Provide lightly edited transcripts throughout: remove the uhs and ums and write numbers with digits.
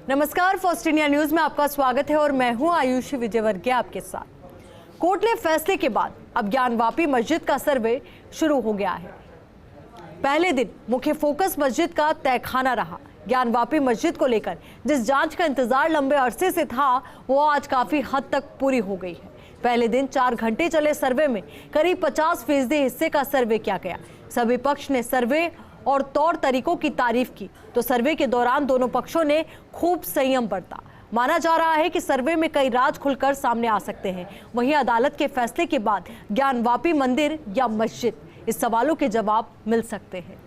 नमस्कार, first India news में आपका स्वागत है और मैं हूं आयुषी विजयवर्गीय आपके साथ। कोर्ट ने फैसले के बाद अब ज्ञानवापी मस्जिद का सर्वे शुरू हो गया है। पहले दिन मुख्य फोकस मस्जिद का तहखाना रहा। ज्ञानवापी मस्जिद को लेकर जिस जांच का इंतजार लंबे अरसे से था वो आज काफी हद तक पूरी हो गई है। पहले दिन 4 घंटे चले सर्वे में करीब 50% हिस्से का सर्वे किया गया। सभी पक्ष ने सर्वे और तौर तरीकों की तारीफ की तो सर्वे के दौरान दोनों पक्षों ने खूब संयम बरता। माना जा रहा है कि सर्वे में कई राज खुलकर सामने आ सकते हैं। वहीं अदालत के फैसले के बाद ज्ञानवापी मंदिर या मस्जिद, इस सवालों के जवाब मिल सकते हैं।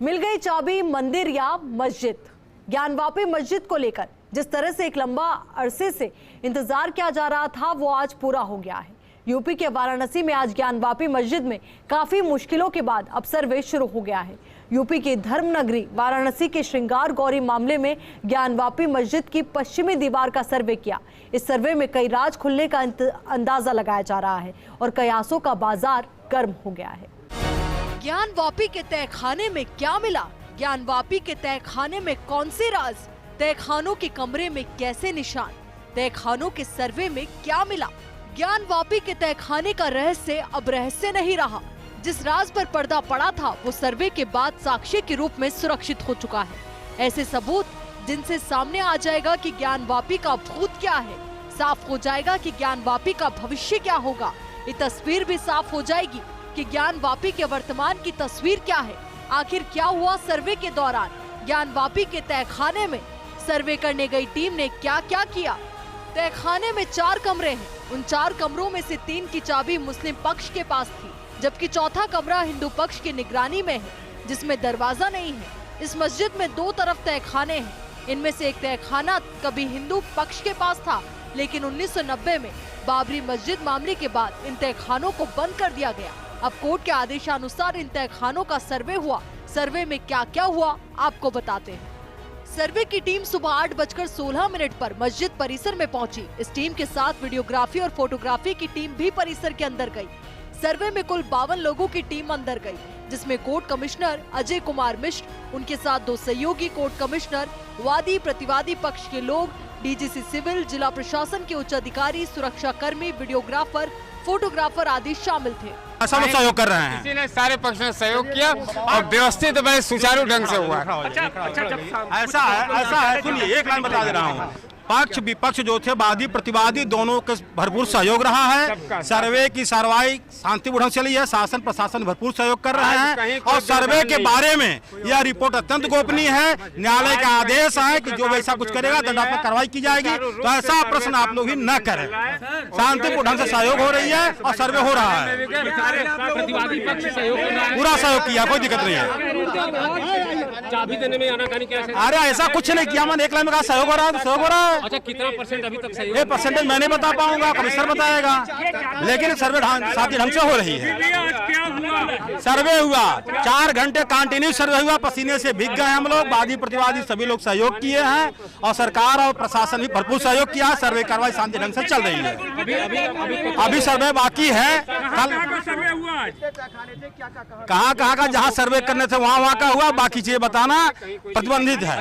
मिल गई चाबी मंदिर या मस्जिद। ज्ञानवापी मस्जिद को लेकर जिस तरह से एक लंबा अरसे से इंतजार किया जा रहा था वो आज पूरा हो गया है। यूपी के वाराणसी में आज ज्ञानवापी मस्जिद में काफी मुश्किलों के बाद अब सर्वे शुरू हो गया है। यूपी की धर्म नगरी वाराणसी के श्रृंगार गौरी मामले में ज्ञानवापी मस्जिद की पश्चिमी दीवार का सर्वे किया। इस सर्वे में कई राज खुलने का अंदाजा लगाया जा रहा है और कयासों का बाजार गर्म हो गया है। ज्ञानवापी के तहखाने में क्या मिला? ज्ञानवापी के तहखाने में कौन से राज? तहखानों के कमरे में कैसे निशान? तहखानों के सर्वे में क्या मिला? ज्ञानवापी के तहखाने का रहस्य अब रहस्य नहीं रहा। जिस राज पर पर्दा पड़ा था वो सर्वे के बाद साक्ष्य के रूप में सुरक्षित हो चुका है। ऐसे सबूत जिनसे सामने आ जाएगा कि ज्ञानवापी का भूत क्या है, साफ हो जाएगा कि ज्ञानवापी का भविष्य क्या होगा। ये तस्वीर भी साफ हो जाएगी कि ज्ञानवापी के वर्तमान की तस्वीर क्या है। आखिर क्या हुआ सर्वे के दौरान? ज्ञानवापी के तहखाने में सर्वे करने गई टीम ने क्या क्या किया? तहखाने में 4 कमरे हैं। उन 4 कमरों में से 3 की चाबी मुस्लिम पक्ष के पास थी, जबकि चौथा कमरा हिंदू पक्ष की निगरानी में है, जिसमें दरवाजा नहीं है। इस मस्जिद में 2 तरफ तहखाने हैं। इनमें से एक तहखाना कभी हिंदू पक्ष के पास था, लेकिन 1990 में बाबरी मस्जिद मामले के बाद इन तहखानों को बंद कर दिया गया। अब कोर्ट के आदेशानुसार इन तहखानों का सर्वे हुआ। सर्वे में क्या क्या हुआ आपको बताते हैं। सर्वे की टीम सुबह 8:16 पर मस्जिद परिसर में पहुंची। इस टीम के साथ वीडियोग्राफी और फोटोग्राफी की टीम भी परिसर के अंदर गई। सर्वे में कुल 52 लोगों की टीम अंदर गई, जिसमें कोर्ट कमिश्नर अजय कुमार मिश्र, उनके साथ 2 सहयोगी कोर्ट कमिश्नर, वादी प्रतिवादी पक्ष के लोग, डीजीसी सिविल, जिला प्रशासन के उच्च अधिकारी, सुरक्षा कर्मी, वीडियोग्राफर, फोटोग्राफर आदि शामिल थे। सब लोग सहयोग कर रहे हैं। इसी ने सारे पक्ष ने सहयोग किया और व्यवस्थित व सुचारू ढंग से हुआ। ऐसा है सुनिए, एक लाइन बता दे रहा हूँ। पक्ष विपक्ष जो थे, वादी प्रतिवादी, दोनों के भरपूर सहयोग रहा है। सर्वे की कार्रवाई शांतिपूर्ण ढंग से चली है। शासन प्रशासन भरपूर सहयोग कर रहे हैं और सर्वे के बारे में यह रिपोर्ट अत्यंत गोपनीय है। न्यायालय का आदेश है कि जो वैसा कुछ करेगा दंडात्मक कार्रवाई की जाएगी। तो ऐसा प्रश्न आप लोग भी न करें। शांतिपूर्ण ढंग से सहयोग हो रही है और सर्वे हो रहा है। पूरा सहयोग किया, कोई दिक्कत नहीं है। चाबी देने में आनाकानी कैसे? अरे ऐसा कुछ नहीं किया। मैंने एक लाइन में कहा सहयोग हो रहा है तो सहयोग हो रहा है। अच्छा, कितना % अभी तक सही? ये परसेंटेज मैं नहीं बता पाऊंगा, कमिश्नर बताएगा, लेकिन सर्वे साथी ढंग से हो रही है। सर्वे हुआ 4 घंटे कंटिन्यू सर्वे हुआ। पसीने से भीग गए हम लोग। वादी प्रतिवादी सभी लोग सहयोग किए हैं और सरकार और प्रशासन भी भरपूर सहयोग किया है। सर्वे कार्रवाई शांति ढंग से चल रही है। अभी सर्वे बाकी है। कहाँ का जहाँ सर्वे करने थे वहाँ का हुआ, बाकी चीजें बताना प्रतिबंधित है।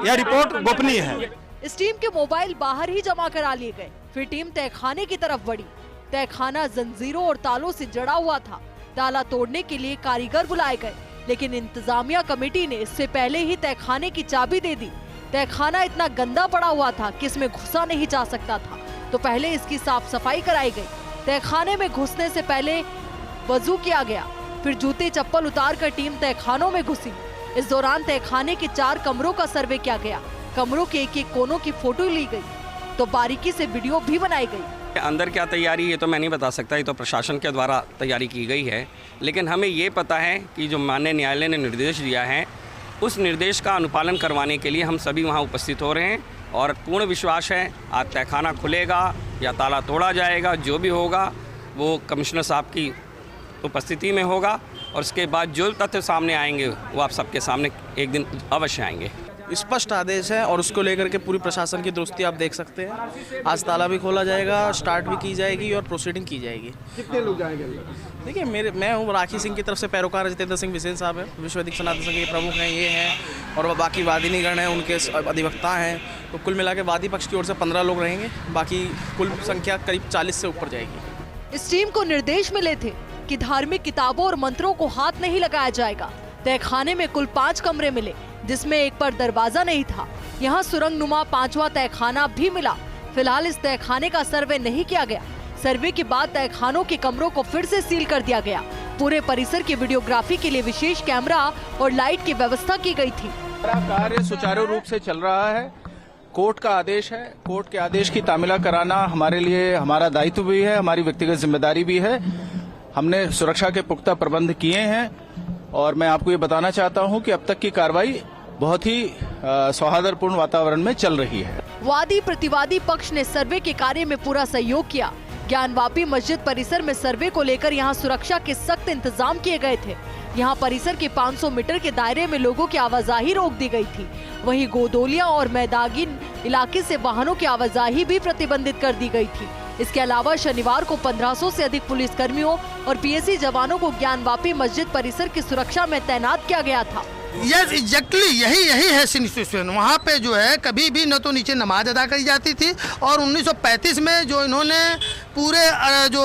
यह रिपोर्ट गोपनीय है। इस टीम के मोबाइल बाहर ही जमा करा लिए गए। फिर टीम तहखाने की तरफ बढ़ी। तहखाना जंजीरों और तालों से जड़ा हुआ था। ताला तोड़ने के लिए कारीगर बुलाए गए, लेकिन इंतजामिया कमेटी ने इससे पहले ही तहखाने की चाबी दे दी। तहखाना इतना गंदा पड़ा हुआ था कि इसमें घुसा नहीं जा सकता था, तो पहले इसकी साफ सफाई कराई गई। तहखाने में घुसने से पहले वजू किया गया, फिर जूते चप्पल उतार कर टीम तहखानों में घुसी। इस दौरान तहखाने के 4 कमरों का सर्वे किया गया। कमरों के एक कोनों की फोटो ली गई तो बारीकी से वीडियो भी बनाई गई। अंदर क्या तैयारी ये तो मैं नहीं बता सकता, ये तो प्रशासन के द्वारा तैयारी की गई है। लेकिन हमें ये पता है कि जो माननीय न्यायालय ने निर्देश दिया है उस निर्देश का अनुपालन करवाने के लिए हम सभी वहाँ उपस्थित हो रहे हैं। और पूर्ण विश्वास है आज तहखाना खुलेगा या ताला तोड़ा जाएगा, जो भी होगा वो कमिश्नर साहब की उपस्थिति में होगा और उसके बाद जो तथ्य सामने आएंगे वो आप सबके सामने एक दिन अवश्य आएंगे। स्पष्ट आदेश है और उसको लेकर के पूरी प्रशासन की दुरुस्ती आप देख सकते हैं। आज ताला भी खोला जाएगा, स्टार्ट भी की जाएगी और प्रोसीडिंग की जाएगी। कितने लोग जाएंगे? देखिए मैं हूँ राखी सिंह की तरफ से पैरोकार जितेंद्र सिंह बिसेन साहब है, विश्व अधिक सनातन संघ के प्रमुख हैं ये हैं, और बाकी वादिनीगण हैं, उनके अधिवक्ता हैं। तो कुल मिला के वादी पक्ष की ओर से 15 लोग रहेंगे, बाकी कुल संख्या करीब 40 से ऊपर जाएगी। इस टीम को निर्देश मिले थे कि धार्मिक किताबों और मंत्रों को हाथ नहीं लगाया जाएगा। तहखाने में कुल 5 कमरे मिले, जिसमें एक पर दरवाजा नहीं था। यहाँ सुरंग नुमा 5वां तहखाना भी मिला। फिलहाल इस तहखाने का सर्वे नहीं किया गया। सर्वे के बाद तहखानों के कमरों को फिर से सील कर दिया गया। पूरे परिसर की वीडियोग्राफी के लिए विशेष कैमरा और लाइट की व्यवस्था की गई थी। कार्य सुचारू रूप से चल रहा है। कोर्ट का आदेश है, कोर्ट के आदेश की तामीला कराना हमारे लिए हमारा दायित्व भी है, हमारी व्यक्तिगत जिम्मेदारी भी है। हमने सुरक्षा के पुख्ता प्रबंध किए हैं और मैं आपको ये बताना चाहता हूं कि अब तक की कार्रवाई बहुत ही सौहार्दपूर्ण वातावरण में चल रही है। वादी प्रतिवादी पक्ष ने सर्वे के कार्य में पूरा सहयोग किया। ज्ञानवापी मस्जिद परिसर में सर्वे को लेकर यहां सुरक्षा के सख्त इंतजाम किए गए थे। यहां परिसर के 500 मीटर के दायरे में लोगों की आवाजाही रोक दी गई थी। वहीं गोदोलिया और मैदागिन इलाके से वाहनों की आवाजाही भी प्रतिबंधित कर दी गई थी। इसके अलावा शनिवार को 1500 से अधिक पुलिस कर्मियों और पीएसी जवानों को ज्ञानवापी मस्जिद परिसर की सुरक्षा में तैनात किया गया था। यस एग्जैक्टली यही है सिचुएशन। वहाँ पे जो है कभी भी न तो नीचे नमाज अदा करी जाती थी और 1935 में जो इन्होंने पूरे जो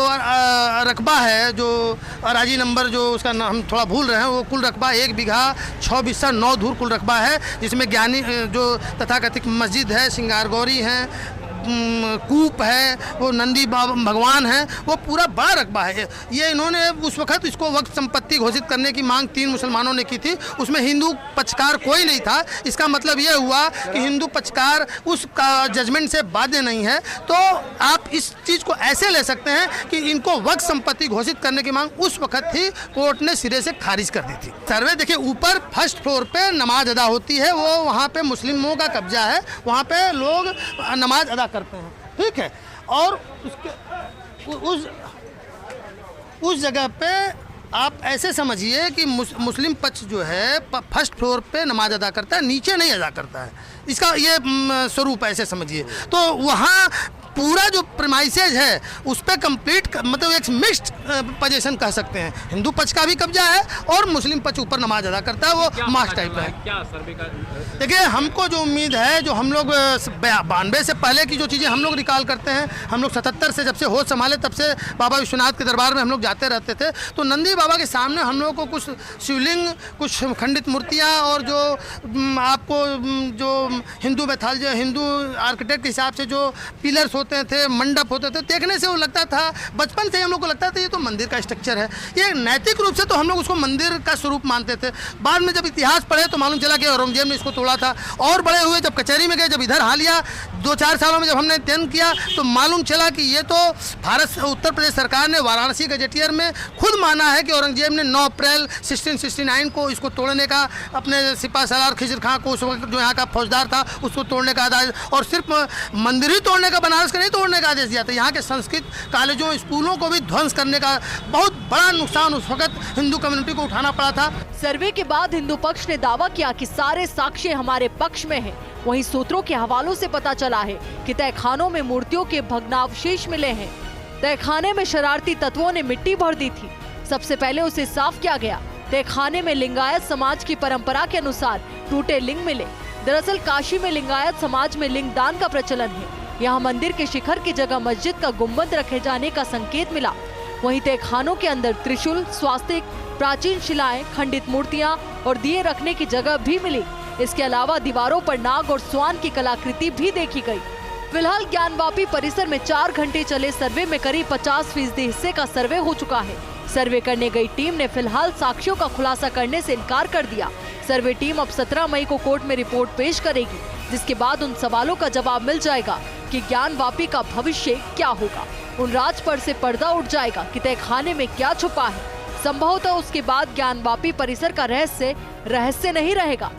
रकबा है, जो अराजी नंबर जो उसका नाम हम थोड़ा भूल रहे हैं, वो कुल रकबा 1 बीघा 6 बिस्सा 9 धूर कुल रकबा है, जिसमें ज्ञानी जो तथाकथित मस्जिद है, सिंगार गौरी है, कूप है, वो नंदी भगवान है, वो पूरा बड़ा रकबा है। ये इन्होंने उस वक्त इसको वक्त संपत्ति घोषित करने की मांग 3 मुसलमानों ने की थी। उसमें हिंदू पक्षकार कोई नहीं था। इसका मतलब ये हुआ कि हिंदू पक्षकार उस जजमेंट से बाध्य नहीं है। तो आप इस चीज़ को ऐसे ले सकते हैं कि इनको वक्त संपत्ति घोषित करने की मांग उस वक्त ही कोर्ट ने सिरे से खारिज कर दी थी। सर्वे देखिए, ऊपर फर्स्ट फ्लोर पे नमाज अदा होती है, वो वहाँ पे मुस्लिमों का कब्जा है, वहाँ पे लोग नमाज अदा करते हैं, ठीक है। और उसके उस जगह पे आप ऐसे समझिए कि मुस्लिम पक्ष जो है फर्स्ट फ्लोर पे नमाज अदा करता है, नीचे नहीं अदा करता है। इसका ये स्वरूप ऐसे समझिए। तो वहाँ पूरा जो प्रेमाइसेज है उस पर कंप्लीट मतलब एक मिक्स्ड पोजीशन कह सकते हैं। हिंदू पक्ष का भी कब्जा है और मुस्लिम पक्ष ऊपर नमाज अदा करता है, वो मास टाइप है। क्या सर्वे का? देखिए, हमको जो उम्मीद है, जो हम लोग 92 से पहले की जो चीज़ें हम लोग रिकॉल करते हैं, हम लोग 77 से जब से होश संभाले तब से बाबा विश्वनाथ के दरबार में हम लोग जाते रहते थे। तो नंदी बाबा के सामने हम लोग को कुछ शिवलिंग, कुछ खंडित मूर्तियाँ और जो आपको जो हिंदू मैथोलॉजी, हिंदू आर्किटेक्ट के हिसाब से जो पिलर्स होते थे, मंडप होते थे, देखने से वो लगता था, बचपन से हम लोग को लगता था ये तो मंदिर का स्ट्रक्चर है। ये नैतिक रूप से तो हम लोग उसको मंदिर का स्वरूप मानते थे। बाद में जब इतिहास पढ़े तो मालूम चला कि औरंगजेब ने इसको तोड़ा था। और बड़े हुए जब कचहरी में गए, जब इधर हालिया 2-4 सालों में जब हमने अध्ययन किया तो मालूम चला कि ये तो भारत उत्तर प्रदेश सरकार ने वाराणसी गजेटियर में खुद माना है कि औरंगजेब ने 9 अप्रैल 1669 को इसको तोड़ने का, अपने सिपा सलार खिजर खां को उस वक्त जो यहाँ का फौजदार था उसको तोड़ने का आदेश, और सिर्फ मंदिर ही तोड़ने का, बनारस का नहीं तोड़ने का आदेश दिया था। यहाँ के संस्कृत कॉलेजों, स्कूलों को भी ध्वंस करने का बहुत बड़ा नुकसान उस वक्त हिंदू कम्युनिटी को उठाना पड़ा था। सर्वे के बाद हिंदू पक्ष ने दावा किया कि सारे साक्ष्य हमारे पक्ष में हैं। वहीं सूत्रों के हवालों से पता चला है कि तहखानों में मूर्तियों के भग्नावशेष मिले हैं। तहखाने में शरारती तत्वों ने मिट्टी भर दी थी। सबसे पहले उसे साफ किया गया। तहखाने में लिंगायत समाज की परंपरा के अनुसार टूटे लिंग मिले। दरअसल काशी में लिंगायत समाज में लिंग दान का प्रचलन है। यहाँ मंदिर के शिखर की जगह मस्जिद का गुंबद रखे जाने का संकेत मिला। वहीं तहखानों के अंदर त्रिशूल, स्वास्तिक, प्राचीन शिलाएं, खंडित मूर्तियां और दिए रखने की जगह भी मिली। इसके अलावा दीवारों पर नाग और स्वान की कलाकृति भी देखी गई। फिलहाल ज्ञानवापी परिसर में 4 घंटे चले सर्वे में करीब 50% हिस्से का सर्वे हो चुका है। सर्वे करने गई टीम ने फिलहाल साक्ष्यों का खुलासा करने से इनकार कर दिया। सर्वे टीम अब 17 मई को कोर्ट में रिपोर्ट पेश करेगी, जिसके बाद उन सवालों का जवाब मिल जाएगा कि ज्ञानवापी का भविष्य क्या होगा। उन राज पर से पर्दा उठ जाएगा कि तहखाने में क्या छुपा है। संभवतः उसके बाद ज्ञानवापी परिसर का रहस्य नहीं रहेगा।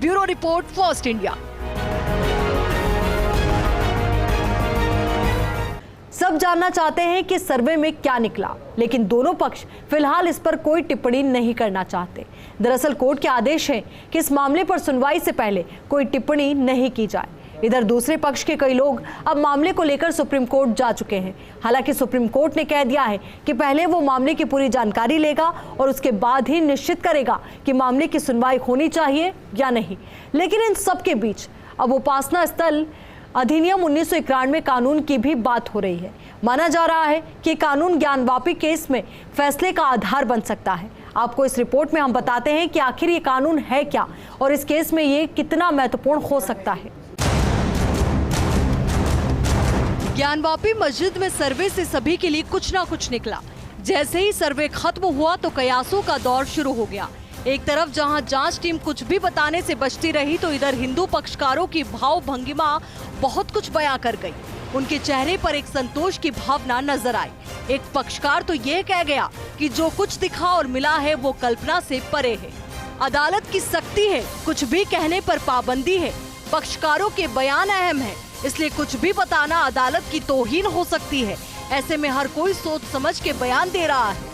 Bureau report, first India. सब जानना चाहते हैं कि सर्वे में क्या निकला, लेकिन दोनों पक्ष फिलहाल इस पर कोई टिप्पणी नहीं करना चाहते। दरअसल कोर्ट के आदेश है कि इस मामले पर सुनवाई से पहले कोई टिप्पणी नहीं की जाए। इधर दूसरे पक्ष के कई लोग अब मामले को लेकर सुप्रीम कोर्ट जा चुके हैं। हालांकि सुप्रीम कोर्ट ने कह दिया है कि पहले वो मामले की पूरी जानकारी लेगा और उसके बाद ही निश्चित करेगा कि मामले की सुनवाई होनी चाहिए या नहीं। लेकिन इन सब के बीच अब उपासना स्थल अधिनियम 1991 कानून की भी बात हो रही है। माना जा रहा है कि कानून ज्ञानवापी केस में फैसले का आधार बन सकता है। आपको इस रिपोर्ट में हम बताते हैं कि आखिर ये कानून है क्या और इस केस में ये कितना महत्वपूर्ण हो सकता है। ज्ञानवापी मस्जिद में सर्वे से सभी के लिए कुछ ना कुछ निकला। जैसे ही सर्वे खत्म हुआ तो कयासों का दौर शुरू हो गया। एक तरफ जहां जांच टीम कुछ भी बताने से बचती रही, तो इधर हिंदू पक्षकारों की भाव भंगिमा बहुत कुछ बयां कर गई। उनके चेहरे पर एक संतोष की भावना नजर आई। एक पक्षकार तो ये कह गया कि जो कुछ दिखा और मिला है वो कल्पना से परे है। अदालत की सख्ती है, कुछ भी कहने पर पाबंदी है। पक्षकारों के बयान अहम है, इसलिए कुछ भी बताना अदालत की तौहीन हो सकती है। ऐसे में हर कोई सोच समझ के बयान दे रहा है।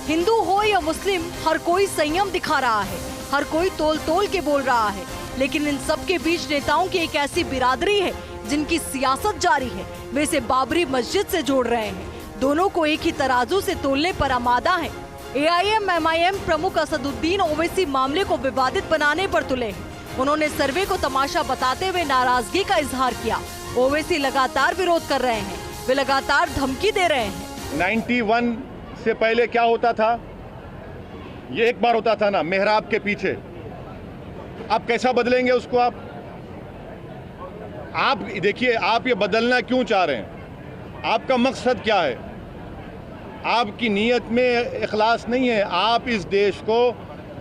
हिंदू हो या मुस्लिम, हर कोई संयम दिखा रहा है, हर कोई तोल तोल के बोल रहा है। लेकिन इन सब के बीच नेताओं की एक ऐसी बिरादरी है जिनकी सियासत जारी है। वे इसे बाबरी मस्जिद से जोड़ रहे हैं। दोनों को एक ही तराजू से तोलने पर आमादा है। AIM-MIM प्रमुख असदुद्दीन ओवैसी मामले को विवादित बनाने पर तुले हैं। उन्होंने सर्वे को तमाशा बताते हुए नाराजगी का इजहार किया। ओवैसी लगातार विरोध कर रहे हैं, वे लगातार धमकी दे रहे हैं। 91 से पहले क्या होता था? ये एक बार होता था ना, मेहराब के पीछे। आप कैसा बदलेंगे उसको? आप देखिए, आप ये बदलना क्यों चाह रहे हैं? आपका मकसद क्या है? आपकी नीयत में इखलास नहीं है। आप इस देश को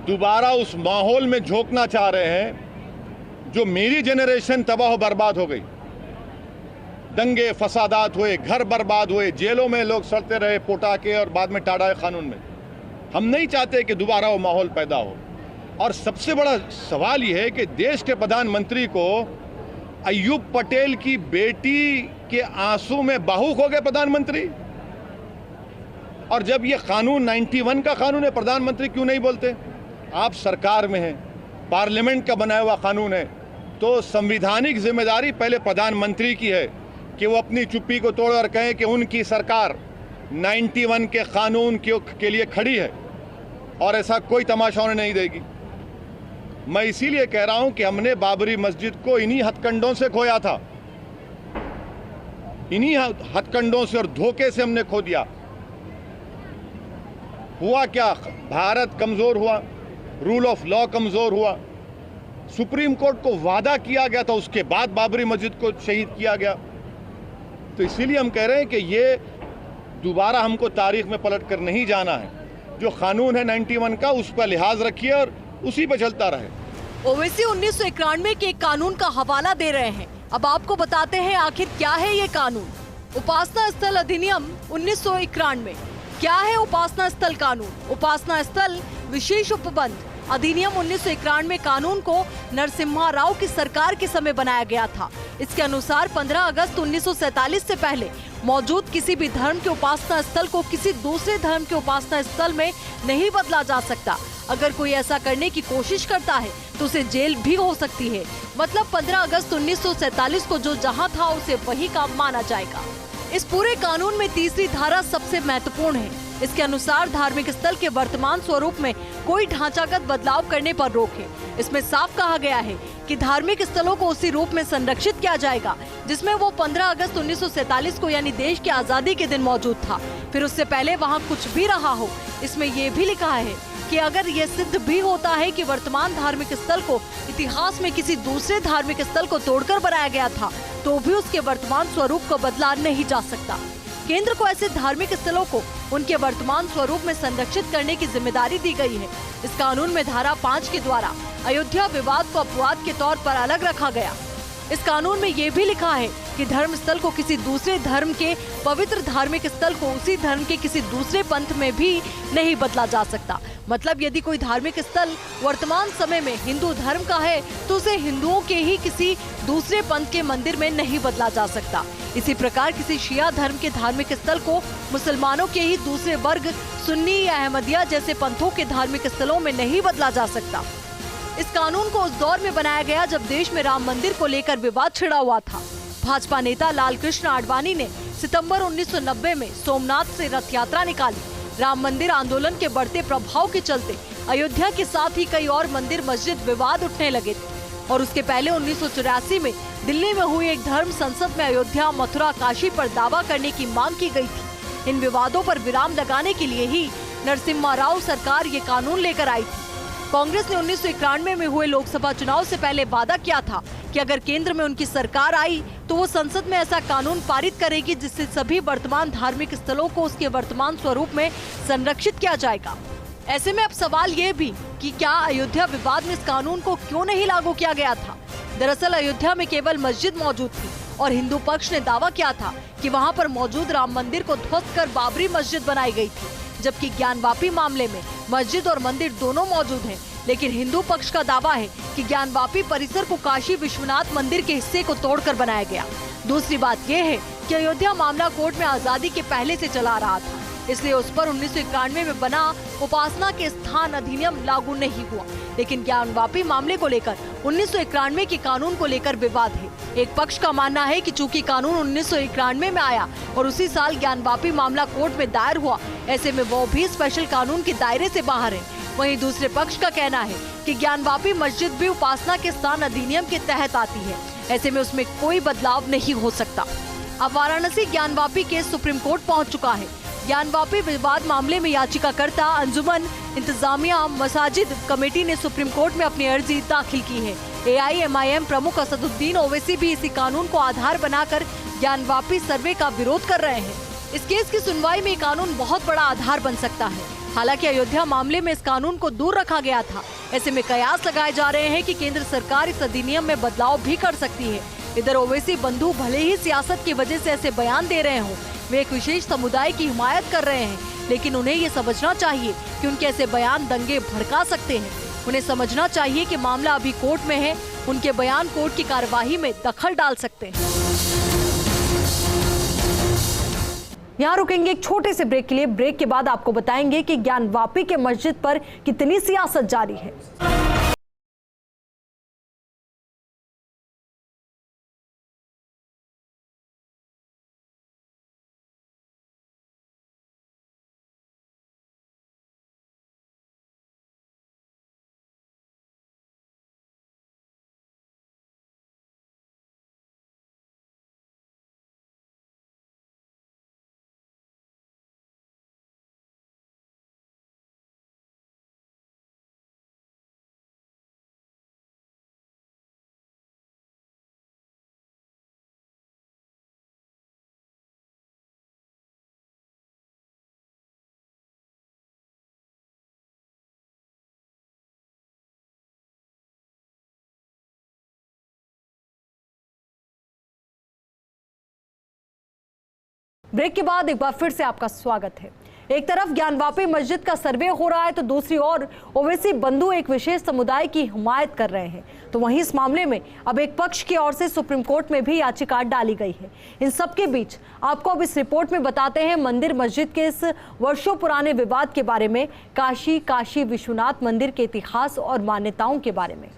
दोबारा उस माहौल में झोंकना चाह रहे हैं जो मेरी जनरेशन तबाह बर्बाद हो गई। दंगे फसादात हुए, घर बर्बाद हुए, जेलों में लोग सड़ते रहे पोटाके और बाद में टाड़ा कानून में। हम नहीं चाहते कि दोबारा वो माहौल पैदा हो। और सबसे बड़ा सवाल ये है कि देश के प्रधानमंत्री को अय्यूब पटेल की बेटी के आंसू में बाहुक हो गए प्रधानमंत्री। और जब ये कानून 91 का कानून है, प्रधानमंत्री क्यों नहीं बोलते? आप सरकार में हैं, पार्लियामेंट का बनाया हुआ कानून है, तो संवैधानिक जिम्मेदारी पहले प्रधानमंत्री की है कि वो अपनी चुप्पी को तोड़कर कहें कि उनकी सरकार 91 के कानून के लिए खड़ी है और ऐसा कोई तमाशा होने नहीं देगी। मैं इसीलिए कह रहा हूं कि हमने बाबरी मस्जिद को इन्हीं हथकंडों से खोया था, इन्हीं हथकंडों से और धोखे से हमने खो दिया। हुआ क्या? भारत कमजोर हुआ, रूल ऑफ लॉ कमजोर हुआ। सुप्रीम कोर्ट को वादा किया गया था, उसके बाद बाबरी मस्जिद को शहीद किया गया। तो इसीलिए हम कह रहे हैं कि ये दोबारा हमको तारीख में पलट कर नहीं जाना है। जो कानून है 91 का, उस पर लिहाज रखिए और उसी पर चलता रहे। ओवैसी 1991 के कानून का हवाला दे रहे हैं। अब आपको बताते हैं आखिर क्या है ये कानून। उपासना स्थल अधिनियम 1991। क्या है उपासना स्थल कानून? उपासना स्थल विशेष उपबंध अधिनियम 1991 कानून को नरसिम्हा राव की सरकार के समय बनाया गया था। इसके अनुसार 15 अगस्त 1947 से पहले मौजूद किसी भी धर्म के उपासना स्थल को किसी दूसरे धर्म के उपासना स्थल में नहीं बदला जा सकता। अगर कोई ऐसा करने की कोशिश करता है तो उसे जेल भी हो सकती है। मतलब 15 अगस्त 1947 को जो जहां था उसे वही का माना जाएगा। इस पूरे कानून में तीसरी धारा सबसे महत्वपूर्ण है। इसके अनुसार धार्मिक स्थल के वर्तमान स्वरूप में कोई ढांचागत बदलाव करने पर रोक है। इसमें साफ कहा गया है कि धार्मिक स्थलों को उसी रूप में संरक्षित किया जाएगा जिसमें वो 15 अगस्त 1947 को यानी देश की आजादी के दिन मौजूद था। फिर उससे पहले वहाँ कुछ भी रहा हो। इसमें ये भी लिखा है कि अगर ये सिद्ध भी होता है कि वर्तमान धार्मिक स्थल को इतिहास में किसी दूसरे धार्मिक स्थल को तोड़कर बनाया गया था, तो भी उसके वर्तमान स्वरूप को बदला नहीं जा सकता। केंद्र को ऐसे धार्मिक स्थलों को उनके वर्तमान स्वरूप में संरक्षित करने की जिम्मेदारी दी गई है। इस कानून में धारा 5 के द्वारा अयोध्या विवाद को अपवाद के तौर पर अलग रखा गया। इस कानून में ये भी लिखा है कि धर्म स्थल को किसी दूसरे धर्म के पवित्र धार्मिक स्थल को उसी धर्म के किसी दूसरे पंथ में भी नहीं बदला जा सकता। मतलब यदि कोई धार्मिक स्थल वर्तमान समय में हिंदू धर्म का है तो उसे हिंदुओं के ही किसी दूसरे पंथ के मंदिर में नहीं बदला जा सकता। इसी प्रकार किसी शिया धर्म के धार्मिक स्थल को मुसलमानों के ही दूसरे वर्ग सुन्नी या अहमदिया जैसे पंथों के धार्मिक स्थलों में नहीं बदला जा सकता। इस कानून को उस दौर में बनाया गया जब देश में राम मंदिर को लेकर विवाद छिड़ा हुआ था। भाजपा नेता लाल कृष्ण आडवाणी ने सितंबर 1990 में सोमनाथ से रथ यात्रा निकाली। राम मंदिर आंदोलन के बढ़ते प्रभाव के चलते अयोध्या के साथ ही कई और मंदिर मस्जिद विवाद उठने लगे थे और उसके पहले 1984 में दिल्ली में हुई एक धर्म संसद में अयोध्या, मथुरा, काशी पर दावा करने की मांग की गई थी। इन विवादों पर विराम लगाने के लिए ही नरसिम्हा राव सरकार ये कानून लेकर आई थी। कांग्रेस ने 1991 में हुए लोकसभा चुनाव से पहले वादा किया था कि अगर केंद्र में उनकी सरकार आई तो वो संसद में ऐसा कानून पारित करेगी जिससे सभी वर्तमान धार्मिक स्थलों को उसके वर्तमान स्वरूप में संरक्षित किया जाएगा। ऐसे में अब सवाल ये भी कि क्या अयोध्या विवाद में इस कानून को क्यों नहीं लागू किया गया था। दरअसल अयोध्या में केवल मस्जिद मौजूद थी और हिंदू पक्ष ने दावा किया था कि वहाँ पर मौजूद राम मंदिर को ध्वस्त कर बाबरी मस्जिद बनाई गई थी, जबकि ज्ञानवापी मामले में मस्जिद और मंदिर दोनों मौजूद हैं। लेकिन हिंदू पक्ष का दावा है कि ज्ञानवापी परिसर को काशी विश्वनाथ मंदिर के हिस्से को तोड़कर बनाया गया। दूसरी बात यह है कि अयोध्या मामला कोर्ट में आजादी के पहले से चला रहा था, इसलिए उस पर 1991 में बना उपासना के स्थान अधिनियम लागू नहीं हुआ। लेकिन ज्ञानवापी मामले को लेकर 1991 के कानून को लेकर विवाद है। एक पक्ष का मानना है कि चूंकि कानून 1991 में आया और उसी साल ज्ञानवापी मामला कोर्ट में दायर हुआ, ऐसे में वो भी स्पेशल कानून के दायरे से बाहर है। वहीं दूसरे पक्ष का कहना है कि ज्ञानवापी मस्जिद भी उपासना के स्थान अधिनियम के तहत आती है, ऐसे में उसमें कोई बदलाव नहीं हो सकता। अब Varanasi Gyanvapi case supreme court पहुंच चुका है। ज्ञानवापी विवाद मामले में याचिकाकर्ता अंजुमन इंतजामिया मसाजिद कमेटी ने सुप्रीम कोर्ट में अपनी अर्जी दाखिल की है। AIMIM प्रमुख असदुद्दीन ओवैसी भी इसी कानून को आधार बनाकर ज्ञानवापी सर्वे का विरोध कर रहे हैं। इस केस की सुनवाई में कानून बहुत बड़ा आधार बन सकता है। हालांकि अयोध्या मामले में इस कानून को दूर रखा गया था। ऐसे में कयास लगाए जा रहे हैं कि केंद्र सरकार इस अधिनियम में बदलाव भी कर सकती है। इधर ओवैसी बंधु भले ही सियासत की वजह से ऐसे बयान दे रहे हों, वे एक विशेष समुदाय की हिमायत कर रहे हैं, लेकिन उन्हें ये समझना चाहिए कि उनके ऐसे बयान दंगे भड़का सकते हैं। उन्हें समझना चाहिए कि मामला अभी कोर्ट में है, उनके बयान कोर्ट की कार्यवाही में दखल डाल सकते हैं। यहाँ रुकेंगे एक छोटे से ब्रेक के लिए। ब्रेक के बाद आपको बताएंगे कि ज्ञानवापी के मस्जिद पर कितनी सियासत जारी है। ब्रेक के बाद एक बार फिर से आपका स्वागत है। एक तरफ ज्ञानवापी मस्जिद का सर्वे हो रहा है तो दूसरी ओर ओवैसी बंधु एक विशेष समुदाय की हिमायत कर रहे हैं। तो वहीं इस मामले में अब एक पक्ष की ओर से सुप्रीम कोर्ट में भी याचिका डाली गई है। इन सब के बीच आपको अब इस रिपोर्ट में बताते हैं मंदिर मस्जिद के इस वर्षों पुराने विवाद के बारे में, काशी विश्वनाथ मंदिर के इतिहास और मान्यताओं के बारे में।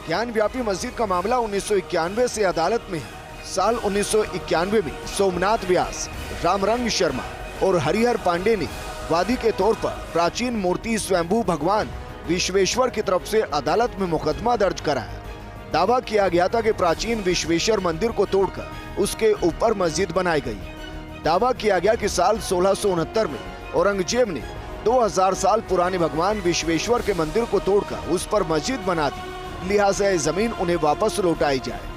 ज्ञानवापी मस्जिद का मामला 1991 से अदालत में है। साल 1991 में सोमनाथ व्यास, रामरंग शर्मा और हरिहर पांडे ने वादी के तौर पर प्राचीन मूर्ति स्वयंभू भगवान विश्वेश्वर की तरफ से अदालत में मुकदमा दर्ज कराया। दावा किया गया था कि प्राचीन विश्वेश्वर मंदिर को तोड़कर उसके ऊपर मस्जिद बनाई गई। दावा किया गया कि साल 1669 में औरंगजेब ने 2000 साल पुराने भगवान विश्वेश्वर के मंदिर को तोड़कर उस पर मस्जिद बना दी, लिहाजा ये जमीन उन्हें वापस लौटाई जाए।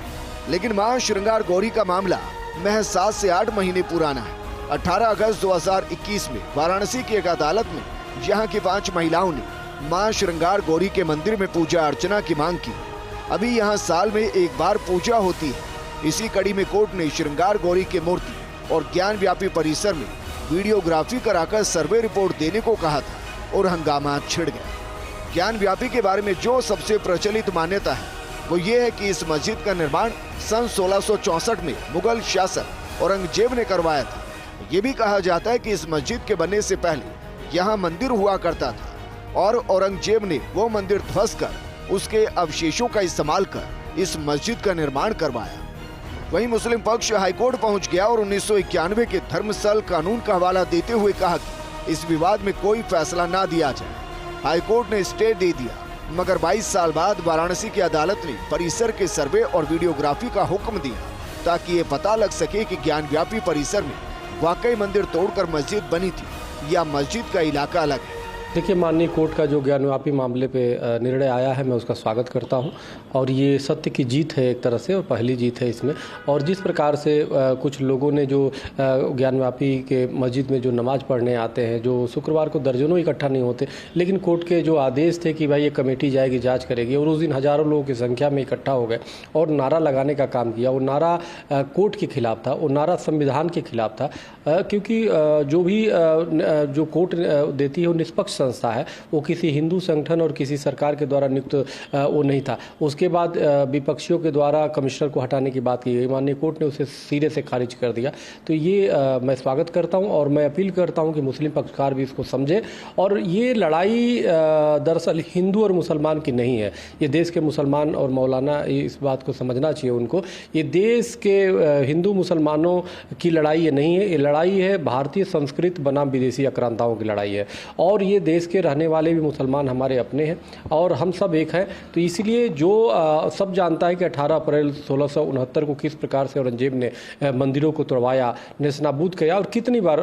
लेकिन मां श्रृंगार गौरी का मामला महज 7 से 8 महीने पुराना है। 18 अगस्त 2021 में वाराणसी की एक अदालत में जहां की 5 महिलाओं ने मां श्रृंगार गौरी के मंदिर में पूजा अर्चना की मांग की। अभी यहां साल में एक बार पूजा होती है। इसी कड़ी में कोर्ट ने श्रृंगार गौरी के मूर्ति और ज्ञानवापी परिसर में वीडियोग्राफी कराकर सर्वे रिपोर्ट देने को कहा था। और हंगामा छिड़ गया। ज्ञान व्यापी के बारे में जो सबसे प्रचलित मान्यता है वो ये है कि इस मस्जिद का निर्माण सन 1664 में मुगल शासक औरंगजेब ने करवाया था। ये भी कहा जाता है कि इस मस्जिद के बनने से पहले यहाँ मंदिर हुआ करता था और औरंगजेब ने वो मंदिर ध्वस्त कर उसके अवशेषों का इस्तेमाल कर इस मस्जिद का निर्माण करवाया। वहीं मुस्लिम पक्ष हाईकोर्ट पहुंच गया और 1991 के धर्मस्थल कानून का हवाला देते हुए कहा कि इस विवाद में कोई फैसला ना दिया जाए। हाईकोर्ट ने स्टे दे दिया, मगर 22 साल बाद वाराणसी की अदालत ने परिसर के सर्वे और वीडियोग्राफी का हुक्म दिया ताकि ये पता लग सके कि ज्ञान व्यापी परिसर में वाकई मंदिर तोड़कर मस्जिद बनी थी या मस्जिद का इलाका अलग है। देखिए, माननीय कोर्ट का जो ज्ञानव्यापी मामले पे निर्णय आया है, मैं उसका स्वागत करता हूं और ये सत्य की जीत है एक तरह से, और पहली जीत है इसमें। और जिस प्रकार से कुछ लोगों ने जो ज्ञानव्यापी के मस्जिद में जो नमाज पढ़ने आते हैं, जो शुक्रवार को दर्जनों इकट्ठा नहीं होते, लेकिन कोर्ट के जो आदेश थे कि भाई ये कमेटी जाएगी, जाँच करेगी, और उस दिन हज़ारों लोगों की संख्या में इकट्ठा हो गए और नारा लगाने का काम किया। वो नारा कोर्ट के खिलाफ था, वो नारा संविधान के खिलाफ था, क्योंकि जो कोर्ट देती है वो निष्पक्ष संस्था है, वो किसी हिंदू संगठन और किसी सरकार के द्वारा नियुक्त वो नहीं था। उसके बाद विपक्षियों के द्वारा कमिश्नर को हटाने की बात की गई, माननीय कोर्ट ने उसे सिरे से खारिज कर दिया। तो ये मैं स्वागत करता हूं और मैं अपील करता हूं कि मुस्लिम पक्षकार भी इसको समझे। और ये लड़ाई दरअसल हिंदू और मुसलमान की नहीं है, ये देश के मुसलमान और मौलाना इस बात को समझना चाहिए उनको। ये देश के हिंदू मुसलमानों की लड़ाई ये नहीं है, ये लड़ाई है भारतीय संस्कृति बनाम विदेशी आक्रांताओं की लड़ाई है। और ये देश के रहने वाले भी मुसलमान हमारे अपने हैं और हम सब एक हैं। तो इसलिए जो सब जानता है कि 18 अप्रैल 1669 को किस प्रकार से औरंगजेब ने मंदिरों को तोड़वाया, नेस्तनाबूद किया, और कितनी बार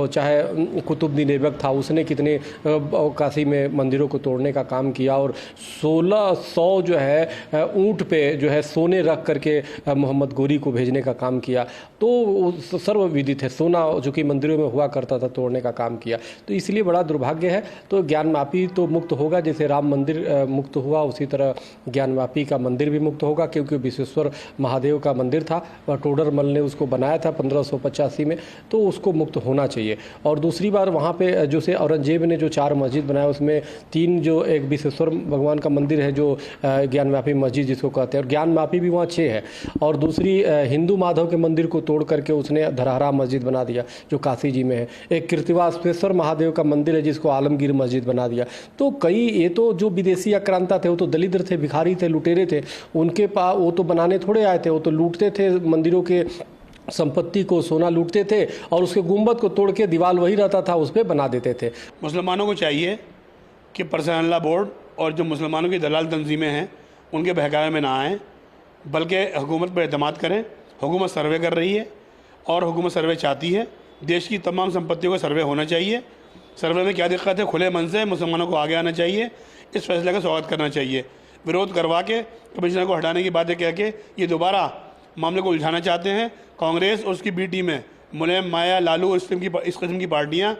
चाहे कुतुबुद्दीन ऐबक था, उसने कितने काशी में मंदिरों को तोड़ने का काम किया, और 1600 जो है ऊँट पे जो है सोने रख करके मोहम्मद गोरी को भेजने का काम किया। तो सर्वविदित है, सोना जो कि मंदिरों में हुआ करता था तोड़ने का काम किया। तो इसलिए बड़ा दुर्भाग्य है। तो ज्ञानव्यापी तो मुक्त होगा, जैसे राम मंदिर मुक्त हुआ उसी तरह ज्ञानव्यापी का मंदिर भी मुक्त होगा, क्योंकि विश्वेश्वर महादेव का मंदिर था, टोडरमल ने उसको बनाया था 1585 में, तो उसको मुक्त होना चाहिए। और दूसरी बार वहाँ पे जो से औरंगजेब ने जो 4 मस्जिद बनाया, उसमें 3 जो एक विश्वेश्वर भगवान का मंदिर है जो ज्ञानव्यापी मस्जिद जिसको कहते हैं, और ज्ञानव्यापी भी वहाँ 6 है, और दूसरी हिंदू माधव के मंदिर को तोड़ करके उसने धरहरा मस्जिद बना दिया जो काशी जी में है। एक कीर्तिवासेश्वर महादेव का मंदिर है जिसको आलमगीर मस्जिद बना दिया। तो कई ये तो जो विदेशी आक्रांता थे, वो तो दलित थे, भिखारी थे, लुटेरे थे, उनके पास वो तो बनाने थोड़े आए थे, वो तो लूटते थे मंदिरों के संपत्ति को, सोना लूटते थे और उसके गुंबद को तोड़ के दीवार वही रहता था उस पर बना देते थे। मुसलमानों को चाहिए कि पर्सनल लॉ बोर्ड और जो मुसलमानों की दलाल तंजीमें हैं उनके बहकावे में ना आएँ, बल्कि हुकूमत पर एतमाद करें। हुकूमत सर्वे कर रही है और हुकूमत सर्वे चाहती है, देश की तमाम संपत्तियों का सर्वे होना चाहिए। सर्वे में क्या दिक्कत है, खुले मन से मुसलमानों को आगे आना चाहिए, इस फैसले का स्वागत करना चाहिए। विरोध करवा के कमिश्नर को हटाने की बातें कह के ये दोबारा मामले को उलझाना चाहते हैं। कांग्रेस और उसकी बी टीम में मुलायम, माया, लालू और इस किस्म की पार्टियाँ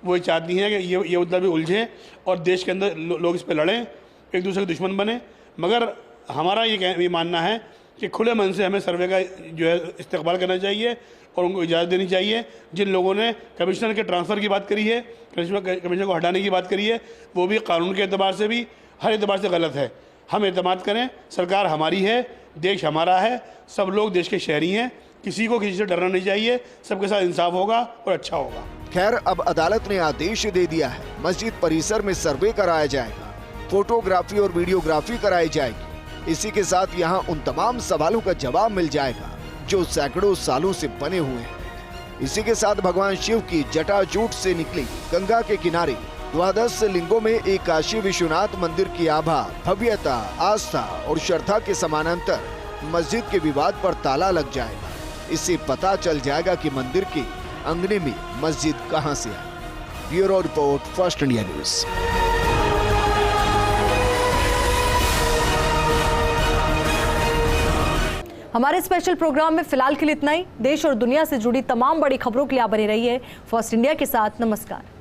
वो चाहती हैं कि ये मुद्दा भी उलझे और देश के अंदर लोग इस पर लड़ें, एक दूसरे के दुश्मन बने। मगर हमारा ये मानना है कि खुले मन से हमें सर्वे का जो है इस्तेकबाल करना चाहिए और उनको इजाज़त देनी चाहिए। जिन लोगों ने कमिश्नर के ट्रांसफ़र की बात करी है, कमिश्नर को हटाने की बात करी है, वो भी कानून के एतबार से भी हर एतबार से गलत है। हम एतमाद करें, सरकार हमारी है, देश हमारा है, सब लोग देश के शहरी हैं, किसी को किसी से डरना नहीं चाहिए, सबके साथ इंसाफ होगा और अच्छा होगा। खैर, अब अदालत ने आदेश दे दिया है, मस्जिद परिसर में सर्वे कराया जाएगा, फोटोग्राफी और वीडियोग्राफी कराई जाएगी। इसी के साथ यहाँ उन तमाम सवालों का जवाब मिल जाएगा जो सैकड़ों सालों से बने हुए हैं। इसी के साथ भगवान शिव की जटाजूट से निकली गंगा के किनारे 12 लिंगों में एक काशी विश्वनाथ मंदिर की आभा, भव्यता, आस्था और श्रद्धा के समानांतर मस्जिद के विवाद पर ताला लग जाएगा। इससे पता चल जाएगा कि मंदिर के अंगने में मस्जिद कहां से आई। Bureau report, first India news. हमारे स्पेशल प्रोग्राम में फिलहाल के लिए इतना ही। देश और दुनिया से जुड़ी तमाम बड़ी खबरों के लिए आप बने रहिए फर्स्ट इंडिया के साथ। नमस्कार।